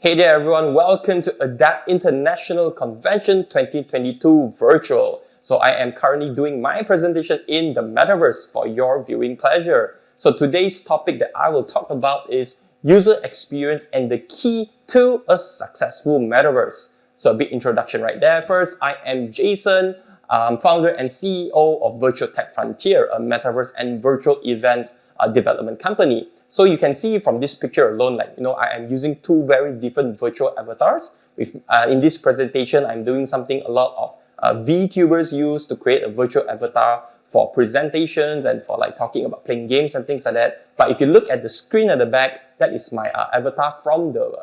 Hey there everyone, welcome to Adapt International Convention 2022 Virtual. So I am currently doing my presentation in the Metaverse for your viewing pleasure. So today's topic that I will talk about is user experience and the key to a successful Metaverse. So a big introduction right there. First, I am Jason, founder and CEO of Virtual Tech Frontier, a Metaverse and virtual event development company. So you can see from this picture alone, I am using two very different virtual avatars. In this presentation, I'm doing something a lot of VTubers use to create a virtual avatar for presentations and for talking about playing games and things like that. But if you look at the screen at the back, that is my avatar from the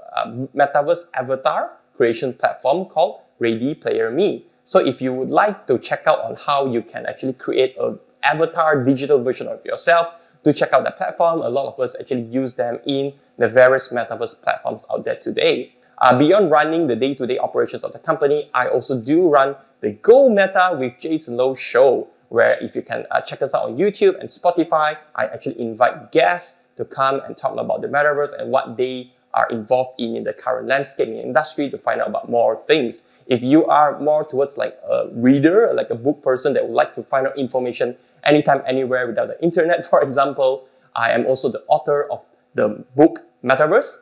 Metaverse avatar creation platform called Ready Player Me. So if you would like to check out on how you can actually create an avatar digital version of yourself, do check out that platform. A lot of us actually use them in the various Metaverse platforms out there today. Beyond running the day-to-day operations of the company, I also do run the Go Meta with Jason Lowe show, where if you can check us out on YouTube and Spotify, I actually invite guests to come and talk about the Metaverse and what they are involved in the current landscape in the industry to find out about more things. If you are more towards like a reader, like a book person that would like to find out information anytime, anywhere without the internet, for example, I am also the author of the book Metaverse,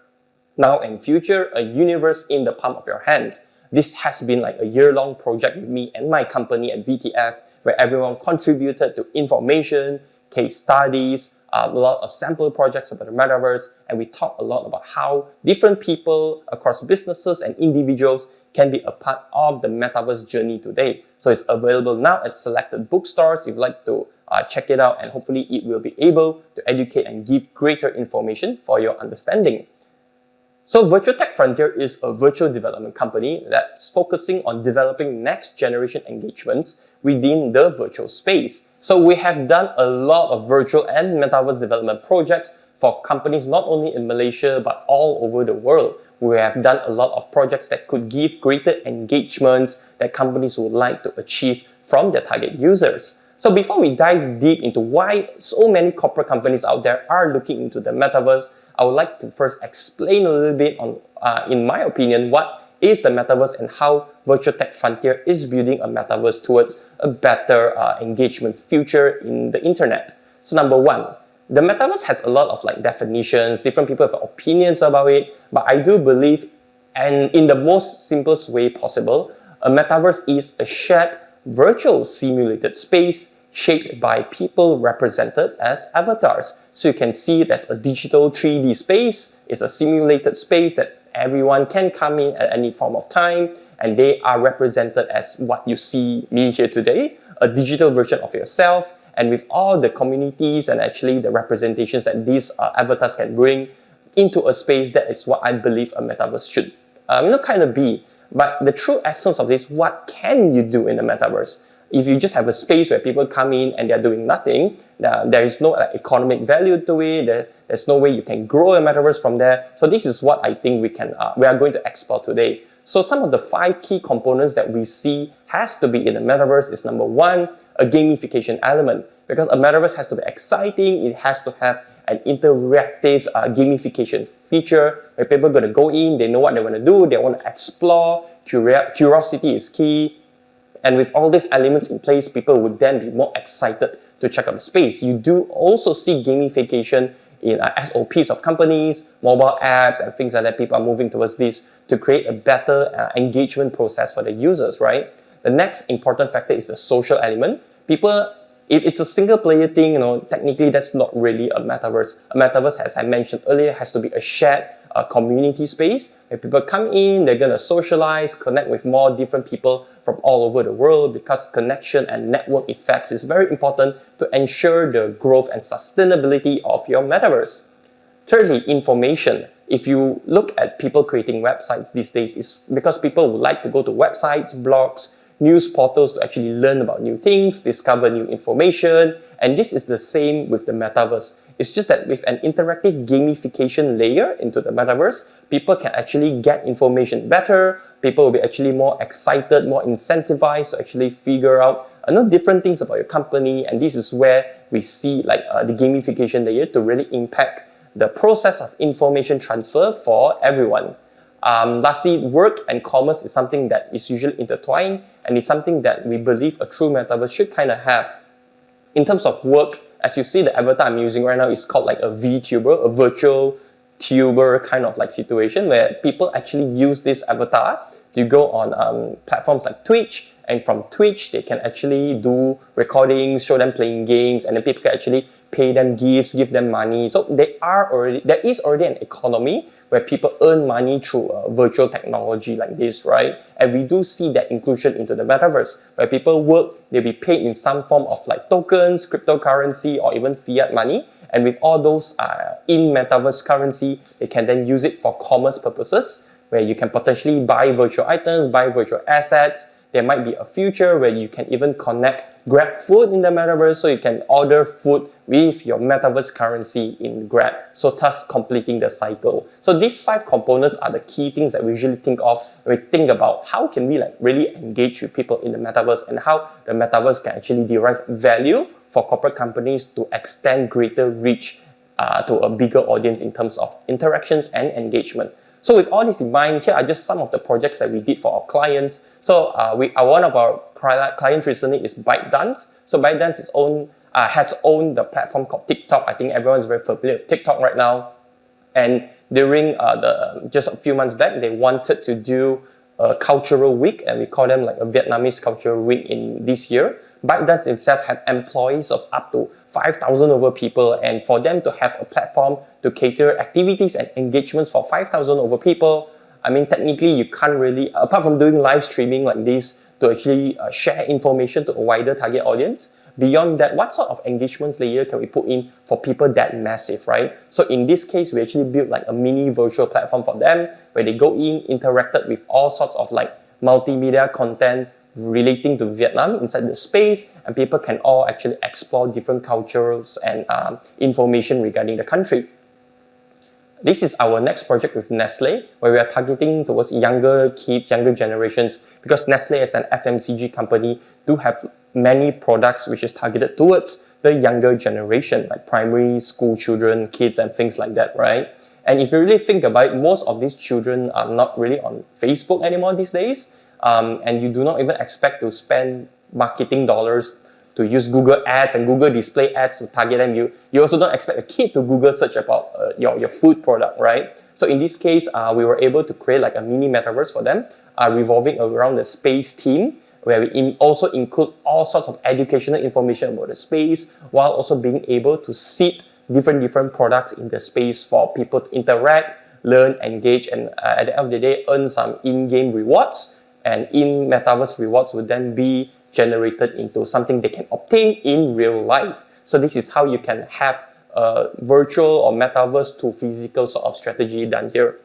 Now and Future, a universe in the palm of your hands. This has been like a year-long project with me and my company at VTF, where everyone contributed to information, case studies, a lot of sample projects about the Metaverse, and we talk a lot about how different people across businesses and individuals can be a part of the Metaverse journey today. So it's available now at selected bookstores if you'd like to check it out, and hopefully it will be able to educate and give greater information for your understanding. So Virtual Tech Frontier is a virtual development company that's focusing on developing next generation engagements within the virtual space. So we have done a lot of virtual and Metaverse development projects for companies not only in Malaysia but all over the world. We have done a lot of projects that could give greater engagements that companies would like to achieve from their target users. So before we dive deep into why so many corporate companies out there are looking into the Metaverse, I would like to first explain a little bit on, in my opinion, what is the Metaverse and how Virtual Tech Frontier is building a Metaverse towards a better engagement future in the internet. So number one, the Metaverse has a lot of definitions, different people have opinions about it, but I do believe, and in the most simplest way possible, a Metaverse is a shared virtual simulated space shaped by people represented as avatars. So you can see there's a digital 3D space, it's a simulated space that everyone can come in at any form of time, and they are represented as what you see me here today, a digital version of yourself, and with all the communities and actually the representations that these avatars can bring into a space, that is what I believe a Metaverse should kind of be. But the true essence of this, what can you do in the Metaverse? If you just have a space where people come in and they're doing nothing, there is no economic value to it, there's no way you can grow a Metaverse from there. So this is what I think we are going to explore today. So some of the 5 key components that we see has to be in the Metaverse is number 1, a gamification element. Because a Metaverse has to be exciting, it has to have an interactive gamification feature where people are going to go in, they know what they want to do, they want to explore, curiosity is key. And with all these elements in place, people would then be more excited to check out the space. You do also see gamification in SOPs of companies, mobile apps, and things like that. People are moving towards this to create a better engagement process for the users, right? The next important factor is the social element. People, if it's a single player thing, technically that's not really a Metaverse. A Metaverse, as I mentioned earlier, has to be a shared community space where people come in, they're going to socialize, connect with more different people from all over the world, because connection and network effects is very important to ensure the growth and sustainability of your Metaverse. Thirdly, information. If you look at people creating websites these days, it's because people would like to go to websites, blogs, news portals to actually learn about new things, discover new information, and this is the same with the Metaverse. It's just that with an interactive gamification layer into the Metaverse, people can actually get information better, people will be actually more excited, more incentivized to actually figure out different things about your company, and this is where we see the gamification layer to really impact the process of information transfer for everyone. Lastly, work and commerce is something that is usually intertwined, and it's something that we believe a true metaverse should kind of have. In terms of work, as you see, the avatar I'm using right now is called like a VTuber, a virtual tuber kind of like situation where people actually use this avatar to go on platforms like Twitch, and from Twitch they can actually do recordings, show them playing games, and then people can actually pay them gifts, give them money. So there is already an economy where people earn money through virtual technology like this, right? And we do see that inclusion into the metaverse, where people work, they'll be paid in some form of like tokens, cryptocurrency, or even fiat money. And with all those in metaverse currency, they can then use it for commerce purposes, where you can potentially buy virtual items, buy virtual assets. There might be a future where you can even connect Grab food in the metaverse, so you can order food with your metaverse currency in Grab, so thus completing the cycle. So these 5 components are the key things that we usually think of when we think about how can we like really engage with people in the metaverse, and how the metaverse can actually derive value for corporate companies to extend greater reach to a bigger audience in terms of interactions and engagement. So with all this in mind, here are just some of the projects that we did for our clients. So one of our clients recently is ByteDance. So ByteDance has owned the platform called TikTok. I think everyone's very familiar with TikTok right now. And during just a few months back, they wanted to do a cultural week, and we call them like a Vietnamese cultural week in this year. ByteDance itself have employees of up to 5,000 over people, and for them to have a platform to cater activities and engagements for 5,000 over people, I mean, technically you can't really, apart from doing live streaming like this to actually share information to a wider target audience, beyond that, what sort of engagements layer can we put in for people that massive, right? So in this case, we actually built like a mini virtual platform for them where they go in, interacted with all sorts of like multimedia content relating to Vietnam inside the space, and people can all actually explore different cultures and information regarding the country. This is our next project with Nestle, where we are targeting towards younger kids, younger generations, because Nestle as an FMCG company do have many products which is targeted towards the younger generation, like primary school children, kids, and things like that, right? And if you really think about it, most of these children are not really on Facebook anymore these days. And you do not even expect to spend marketing dollars to use Google ads and Google display ads to target them. You also don't expect a kid to Google search about your food product, right? So in this case, we were able to create like a mini metaverse for them, revolving around the space theme, where we also include all sorts of educational information about the space, while also being able to seed different products in the space for people to interact, learn, engage, and at the end of the day, earn some in-game rewards. And in metaverse rewards would then be generated into something they can obtain in real life. So this is how you can have a virtual or metaverse to physical sort of strategy done here.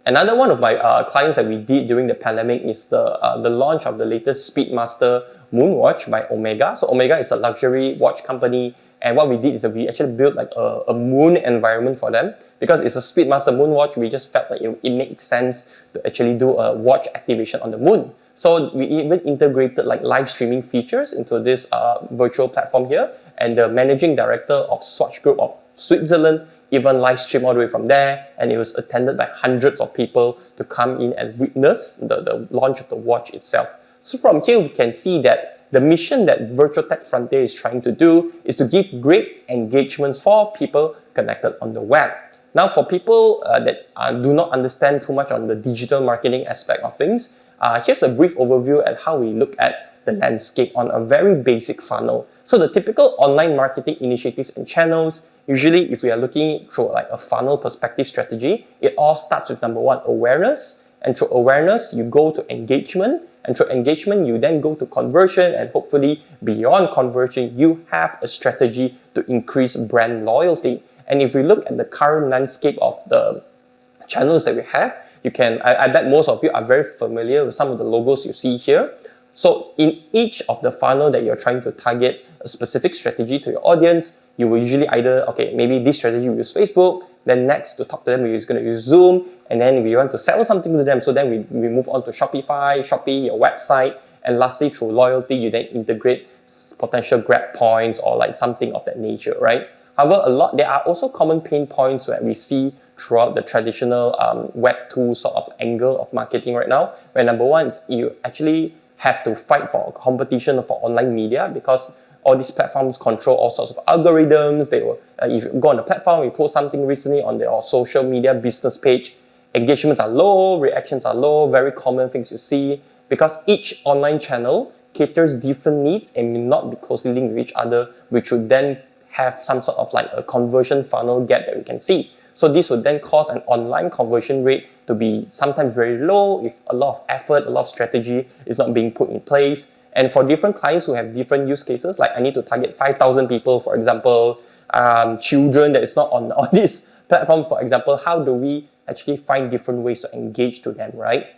Another one of my clients that we did during the pandemic is the launch of the latest Speedmaster Moon Watch by Omega. So Omega is a luxury watch company, and what we did is that we actually built like a moon environment for them. Because it's a Speedmaster Moon Watch, we just felt like it makes sense to actually do a watch activation on the moon. So we even integrated like live streaming features into this virtual platform here, and the managing director of Swatch Group of Switzerland even live streamed all the way from there, and it was attended by hundreds of people to come in and witness the launch of the watch itself. So from here we can see that the mission that Virtual Tech Frontier is trying to do is to give great engagements for people connected on the web. Now, for people that do not understand too much on the digital marketing aspect of things, here's a brief overview at how we look at the landscape on a very basic funnel. So the typical online marketing initiatives and channels, usually if we are looking through like a funnel perspective strategy, it all starts with number 1, awareness. And through awareness, you go to engagement. And through engagement, you then go to conversion, and hopefully beyond conversion, you have a strategy to increase brand loyalty. And if we look at the current landscape of the channels that we have, I bet most of you are very familiar with some of the logos you see here. So in each of the funnel that you're trying to target a specific strategy to your audience, you will usually either, okay, maybe this strategy we use Facebook, then next to talk to them, we're going to use Zoom, and then we want to sell something to them. So then we move on to Shopify, Shopee, your website, and lastly, through loyalty, you then integrate potential Grab points or like something of that nature, right? However, there are also common pain points where we see throughout the traditional Web2 sort of angle of marketing right now, where number one is you actually have to fight for competition for online media, because all these platforms control all sorts of algorithms. They will, if you go on the platform, you post something recently on their social media business page, engagements are low, reactions are low, very common things you see, because each online channel caters different needs and may not be closely linked with each other, which would then have some sort of like a conversion funnel gap that we can see. So this would then cause an online conversion rate to be sometimes very low if a lot of effort, a lot of strategy is not being put in place. And for different clients who have different use cases, like I need to target 5,000 people, for example, children that is not on this platform, for example, how do we actually find different ways to engage to them, right?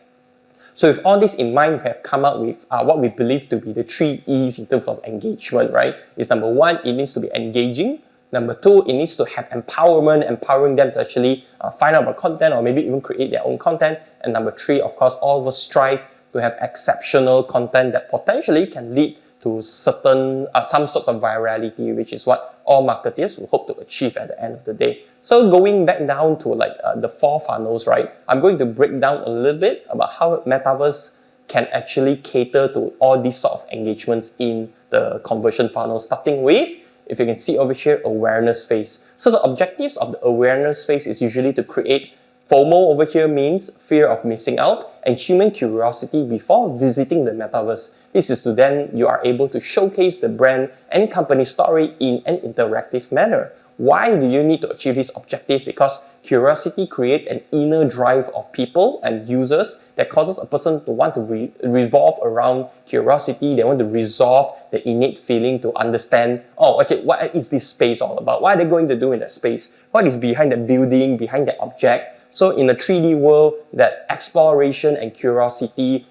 So with all this in mind, we have come up with what we believe to be the 3 E's in terms of engagement, right? Is number one, it needs to be engaging. Number two, it needs to have empowerment, empowering them to actually find out about content or maybe even create their own content. And number three, of course, all of us strive to have exceptional content that potentially can lead to certain, some sorts of virality, which is what all marketers will hope to achieve at the end of the day. So going back down to like the 4 funnels, right? I'm going to break down a little bit about how Metaverse can actually cater to all these sort of engagements in the conversion funnel, starting with, if you can see over here, awareness phase. So the objectives of the awareness phase is usually to create FOMO. Over here means fear of missing out, and human curiosity before visiting the Metaverse. This is to then you are able to showcase the brand and company story in an interactive manner. Why do you need to achieve this objective? Because curiosity creates an inner drive of people and users that causes a person to want to revolve around curiosity. They want to resolve the innate feeling to understand, oh, okay, what is this space all about? What are they going to do in that space? What is behind that building, behind that object? So in the 3D world, that exploration and curiosity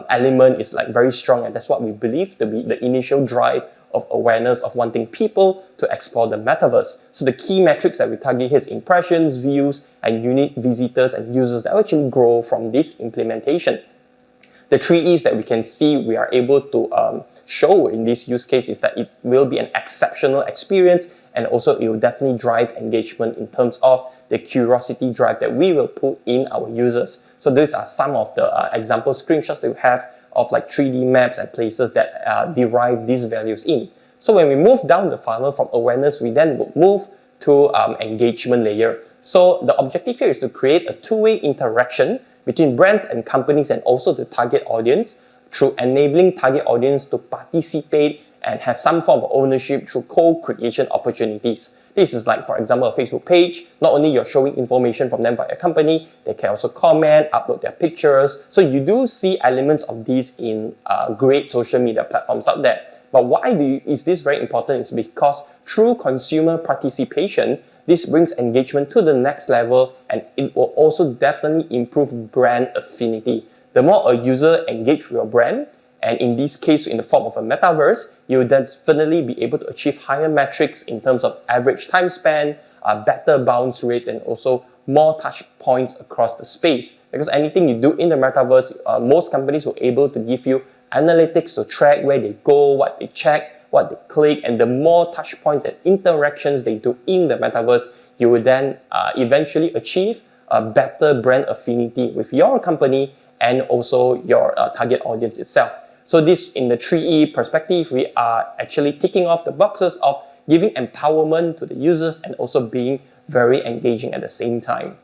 element is like very strong, and that's what we believe to be the initial drive of awareness of wanting people to explore the Metaverse. So the key metrics that we target here is impressions, views, and unique visitors and users that actually grow from this implementation. The 3 E's that we can see we are able to show in this use case is that it will be an exceptional experience, and also it will definitely drive engagement in terms of the curiosity drive that we will put in our users. So these are some of the example screenshots that we have of like 3D maps and places that derive these values in. So when we move down the funnel from awareness, we then will move to engagement layer. So the objective here is to create a two-way interaction between brands and companies and also the target audience through enabling target audience to participate and have some form of ownership through co-creation opportunities. This is like, for example, a Facebook page. Not only you're showing information from them via a company, they can also comment, upload their pictures. So you do see elements of these in great social media platforms out there. But why is this very important? It's because through consumer participation, this brings engagement to the next level, and it will also definitely improve brand affinity. The more a user engages with your brand, and in this case, in the form of a metaverse, you will definitely be able to achieve higher metrics in terms of average time spent, better bounce rates, and also more touch points across the space. Because anything you do in the metaverse, most companies will be able to give you analytics to track where they go, what they check, what they click, and the more touch points and interactions they do in the metaverse, you will then eventually achieve a better brand affinity with your company and also your target audience itself. So this, in the 3E perspective, we are actually ticking off the boxes of giving empowerment to the users and also being very engaging at the same time.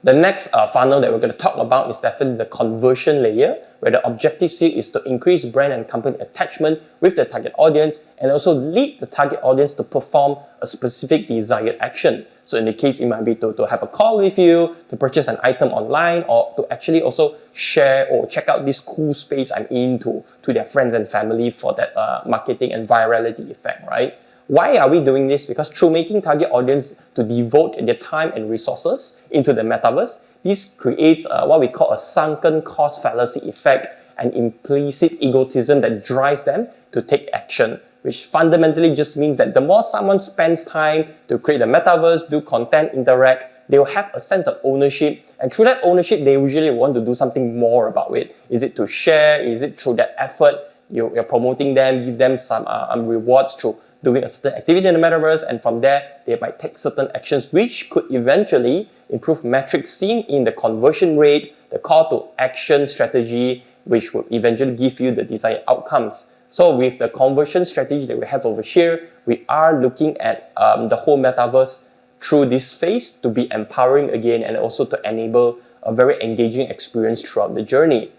The next funnel that we're going to talk about is definitely the conversion layer, where the objective here is to increase brand and company attachment with the target audience and also lead the target audience to perform a specific desired action. So in the case, it might be to have a call with you, to purchase an item online, or to actually also share or check out this cool space I'm in to their friends and family for that marketing and virality effect, right? Why are we doing this? Because through making target audience to devote their time and resources into the metaverse, this creates what we call a sunken cost fallacy effect, an implicit egotism that drives them to take action, which fundamentally just means that the more someone spends time to create a metaverse, do content, interact, they will have a sense of ownership. And through that ownership, they usually want to do something more about it. Is it to share? Is it through that effort? You're promoting them, give them some rewards through doing a certain activity in the metaverse, and from there, they might take certain actions which could eventually improve metrics seen in the conversion rate, the call to action strategy, which will eventually give you the desired outcomes. So with the conversion strategy that we have over here, we are looking at the whole metaverse through this phase to be empowering again, and also to enable a very engaging experience throughout the journey.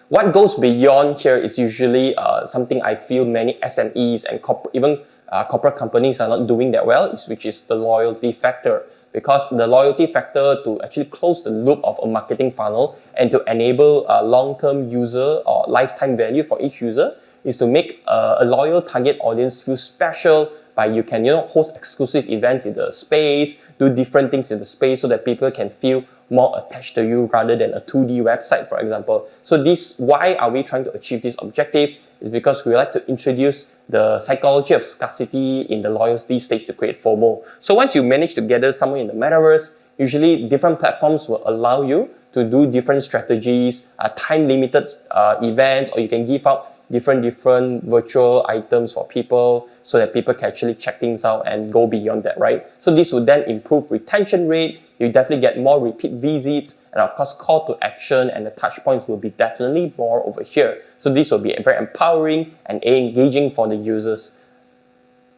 What goes beyond here is usually something I feel many SMEs and corporate companies are not doing that well, which is the loyalty factor. Because the loyalty factor, to actually close the loop of a marketing funnel and to enable a long-term user or lifetime value for each user, is to make a loyal target audience feel special by you can host exclusive events in the space, do different things in the space so that people can feel more attached to you rather than a 2D website, for example. So why are we trying to achieve this objective? Is because we like to introduce the psychology of scarcity in the loyalty stage to create FOMO. So once you manage to gather someone in the metaverse, usually different platforms will allow you to do different strategies, time-limited events, or you can give out different virtual items for people so that people can actually check things out and go beyond that, right? So this would then improve retention rate, you definitely get more repeat visits, and of course call to action and the touch points will be definitely more over here. So this will be very empowering and engaging for the users.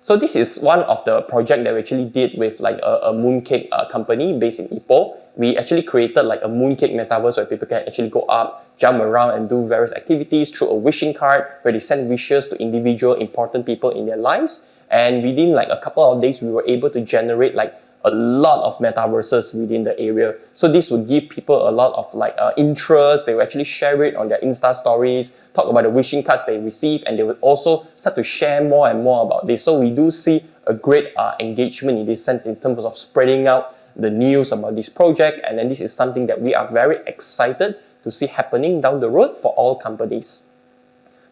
So this is one of the projects that we actually did with like a mooncake company based in Ipoh. We actually created like a mooncake metaverse where people can actually go up, jump around and do various activities through a wishing card where they send wishes to individual important people in their lives. And within like a couple of days, we were able to generate like a lot of metaverses within the area. So this would give people a lot of like interest. They will actually share it on their Insta stories, talk about the wishing cards they receive, and they will also start to share more and more about this. So we do see a great engagement in this sense in terms of spreading out the news about this project. And then this is something that we are very excited to see happening down the road for all companies.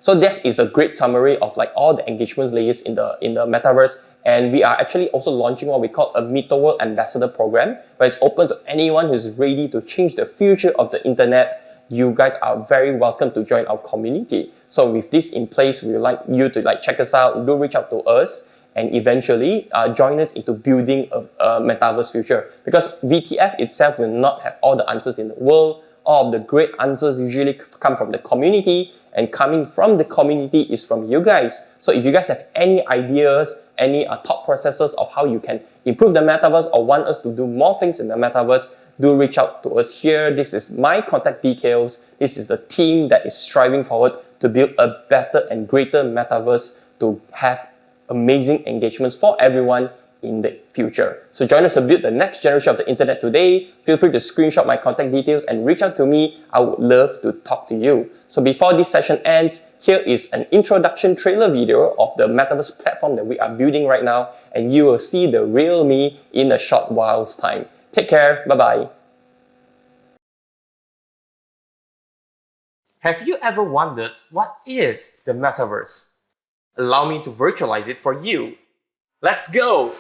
So that is a great summary of like all the engagement layers in the metaverse. And we are actually also launching what we call a MetaWorld Ambassador program, where it's open to anyone who's ready to change the future of the internet. You guys are very welcome to join our community. So with this in place, we would like you to like check us out, do reach out to us, and eventually join us into building a metaverse future. Because VTF itself will not have all the answers in the world. All of the great answers usually come from the community, and coming from the community is from you guys. So if you guys have any ideas, any thought processes of how you can improve the metaverse or want us to do more things in the metaverse, do reach out to us here. This is my contact details. This is the team that is striving forward to build a better and greater metaverse to have amazing engagements for everyone in the future. So join us to build the next generation of the internet today. Feel free to screenshot my contact details and reach out to me. I would love to talk to you. So before this session ends, here is an introduction trailer video of the Metaverse platform that we are building right now, and you will see the real me in a short while's time. Take care. Bye-bye. Have you ever wondered what is the Metaverse? Allow me to virtualize it for you. Let's go!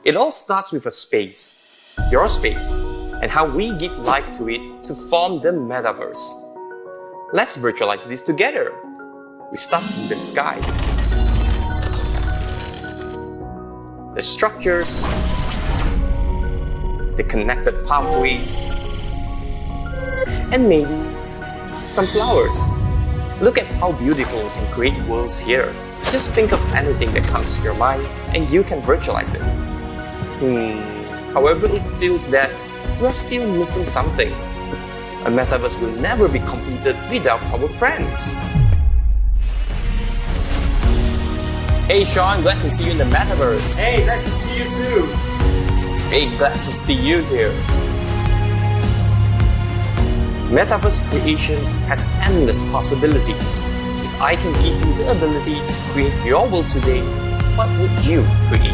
It all starts with a space, your space, and how we give life to it to form the Metaverse. Let's virtualize this together. We start with the sky, the structures, the connected pathways, and maybe some flowers. Look at how beautiful we can create worlds here. Just think of anything that comes to your mind and you can virtualize it. However, it feels that we're still missing something. A metaverse will never be completed without our friends. Hey Sean, glad to see you in the metaverse. Hey, nice to see you too. Hey, glad to see you here. Metaverse Creations has endless possibilities. If I can give you the ability to create your world today, what would you create?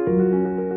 you.